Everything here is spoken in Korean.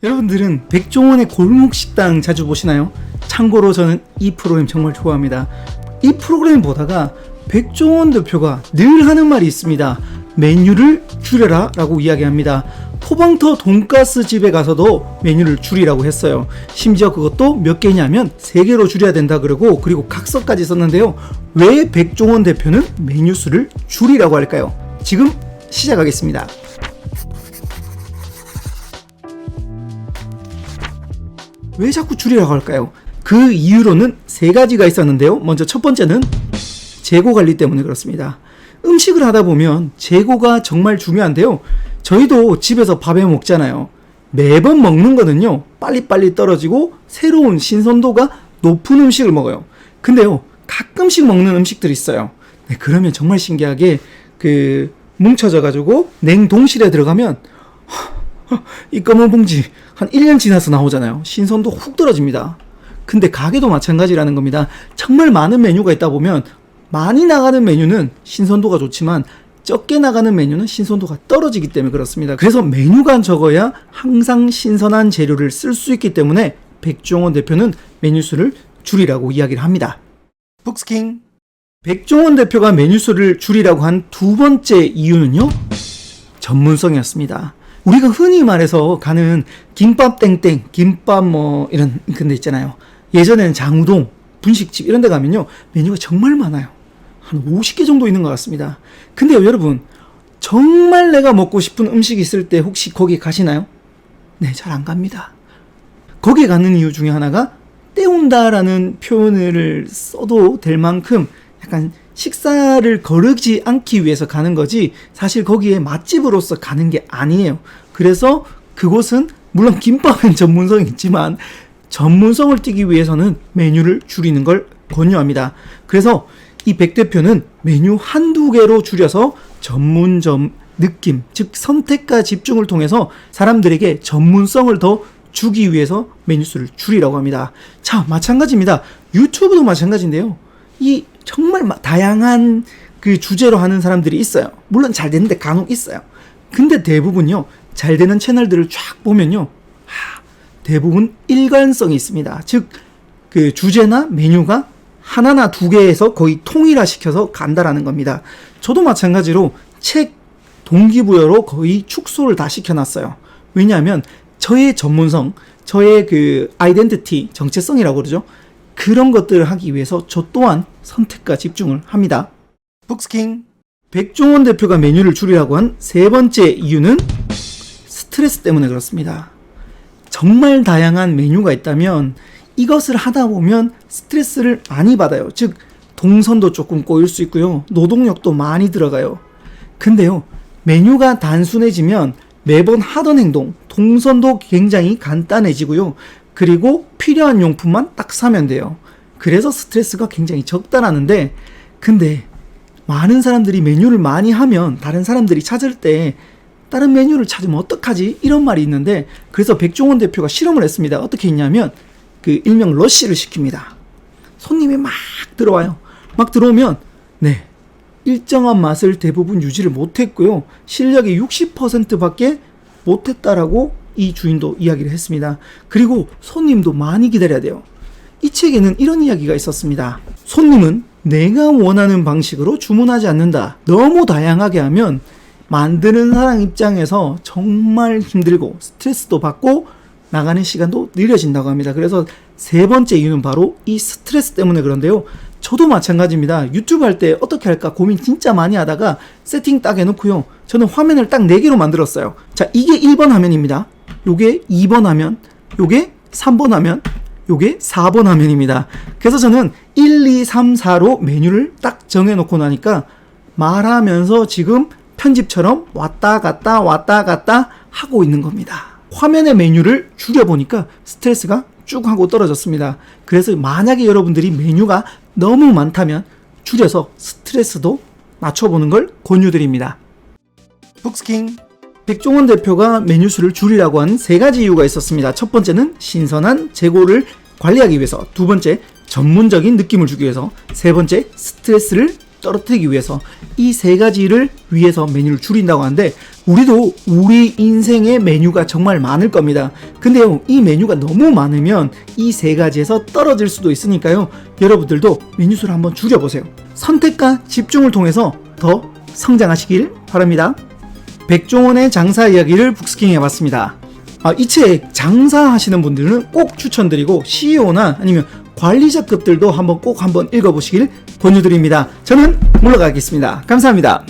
여러분들은 백종원의 골목식당 자주 보시나요? 참고로 저는 이 프로그램 정말 좋아합니다. 이 프로그램 보다가 백종원 대표가 늘 하는 말이 있습니다. 메뉴를 줄여라 라고 이야기합니다. 포방터 돈가스 집에 가서도 메뉴를 줄이라고 했어요. 심지어 그것도 몇 개냐면 3개로 줄여야 된다 그리고 각서까지 썼는데요. 왜 백종원 대표는 메뉴 수를 줄이라고 할까요? 지금 시작하겠습니다. 왜 자꾸 줄이라고 할까요? 그 이유로는 3가지가 있었는데요. 먼저 첫 번째는 재고 관리 때문에 그렇습니다. 음식을 하다 보면 재고가 정말 중요한데요. 저희도 집에서 밥해 먹잖아요. 매번 먹는 거는요, 빨리빨리 떨어지고 새로운 신선도가 높은 음식을 먹어요. 근데요, 가끔씩 먹는 음식들이 있어요. 네, 그러면 정말 신기하게 뭉쳐져가지고 냉동실에 들어가면 이 검은 봉지 한 1년 지나서 나오잖아요. 신선도 훅 떨어집니다. 근데 가게도 마찬가지라는 겁니다. 정말 많은 메뉴가 있다 보면 많이 나가는 메뉴는 신선도가 좋지만 적게 나가는 메뉴는 신선도가 떨어지기 때문에 그렇습니다. 그래서 메뉴가 적어야 항상 신선한 재료를 쓸 수 있기 때문에 백종원 대표는 메뉴 수를 줄이라고 이야기를 합니다. 북스킹. 백종원 대표가 메뉴 수를 줄이라고 한 두 번째 이유는요, 전문성이었습니다. 우리가 흔히 말해서 가는 김밥 땡땡, 김밥 이런 근데 있잖아요. 예전에는 장우동, 분식집 이런 데 가면요, 메뉴가 정말 많아요. 한 50개 정도 있는 것 같습니다. 근데요, 여러분, 정말 내가 먹고 싶은 음식이 있을 때 혹시 거기 가시나요? 네, 잘 안 갑니다. 거기 가는 이유 중에 하나가 때운다라는 표현을 써도 될 만큼 약간 식사를 거르지 않기 위해서 가는 거지 사실 거기에 맛집으로서 가는 게 아니에요. 그래서 그곳은 물론 김밥은 전문성이 있지만 전문성을 띠기 위해서는 메뉴를 줄이는 걸 권유합니다. 그래서 이 백 대표는 메뉴 한두 개로 줄여서 전문점 느낌, 즉 선택과 집중을 통해서 사람들에게 전문성을 더 주기 위해서 메뉴 수를 줄이라고 합니다. 자, 마찬가지입니다. 유튜브도 마찬가지인데요. 이 정말 다양한 그 주제로 하는 사람들이 있어요. 물론 잘 되는데 간혹 있어요. 근데 대부분요, 잘 되는 채널들을 쫙 보면요, 대부분 일관성이 있습니다. 즉, 그 주제나 메뉴가 하나나 두 개에서 거의 통일화시켜서 간다라는 겁니다. 저도 마찬가지로 책 동기부여로 거의 축소를 다 시켜놨어요. 왜냐하면 저의 전문성, 저의 그 아이덴티티, 정체성이라고 그러죠. 그런 것들을 하기 위해서 저 또한 선택과 집중을 합니다. 북스킹. 백종원 대표가 메뉴를 줄이라고 한 3번째 이유는 스트레스 때문에 그렇습니다. 정말 다양한 메뉴가 있다면 이것을 하다 보면 스트레스를 많이 받아요. 즉, 동선도 조금 꼬일 수 있고요. 노동력도 많이 들어가요. 근데요, 메뉴가 단순해지면 매번 하던 행동, 동선도 굉장히 간단해지고요. 그리고 필요한 용품만 딱 사면 돼요. 그래서 스트레스가 굉장히 적다라는데, 근데 많은 사람들이 메뉴를 많이 하면 다른 사람들이 찾을 때 다른 메뉴를 찾으면 어떡하지? 이런 말이 있는데, 그래서 백종원 대표가 실험을 했습니다. 어떻게 했냐면 그 일명 러쉬를 시킵니다. 손님이 막 들어와요. 막 들어오면 일정한 맛을 대부분 유지를 못했고요. 실력의 60%밖에 못했다라고 이 주인도 이야기를 했습니다. 그리고 손님도 많이 기다려야 돼요. 이 책에는 이런 이야기가 있었습니다. 손님은 내가 원하는 방식으로 주문하지 않는다. 너무 다양하게 하면 만드는 사람 입장에서 정말 힘들고 스트레스도 받고 나가는 시간도 느려진다고 합니다. 그래서 3번째 이유는 바로 이 스트레스 때문에 그런데요. 저도 마찬가지입니다. 유튜브 할 때 어떻게 할까 고민 진짜 많이 하다가 세팅 딱 해놓고요. 저는 화면을 딱 4개로 만들었어요. 자, 이게 1번 화면입니다. 요게 2번 화면, 요게 3번 화면, 요게 4번 화면입니다. 그래서 저는 1, 2, 3, 4로 메뉴를 딱 정해놓고 나니까 말하면서 지금 편집처럼 왔다 갔다 하고 있는 겁니다. 화면의 메뉴를 줄여보니까 스트레스가 쭉 하고 떨어졌습니다. 그래서 만약에 여러분들이 메뉴가 너무 많다면 줄여서 스트레스도 낮춰보는 걸 권유드립니다. 북스킹. 백종원 대표가 메뉴 수를 줄이라고 한 3가지 이유가 있었습니다. 첫 번째는 신선한 재고를 관리하기 위해서, 두 번째 전문적인 느낌을 주기 위해서, 세 번째 스트레스를 떨어뜨리기 위해서 이 세 가지를 위해서 메뉴를 줄인다고 하는데, 우리도 우리 인생의 메뉴가 정말 많을 겁니다. 근데요, 이 메뉴가 너무 많으면 이 세 가지에서 떨어질 수도 있으니까요, 여러분들도 메뉴 수를 한번 줄여보세요. 선택과 집중을 통해서 더 성장하시길 바랍니다. 백종원의 장사 이야기를 북스킹 해봤습니다. 이 책 장사하시는 분들은 꼭 추천드리고, CEO나 아니면 관리자급들도 한번 꼭 읽어보시길 권유드립니다. 저는 물러가겠습니다. 감사합니다.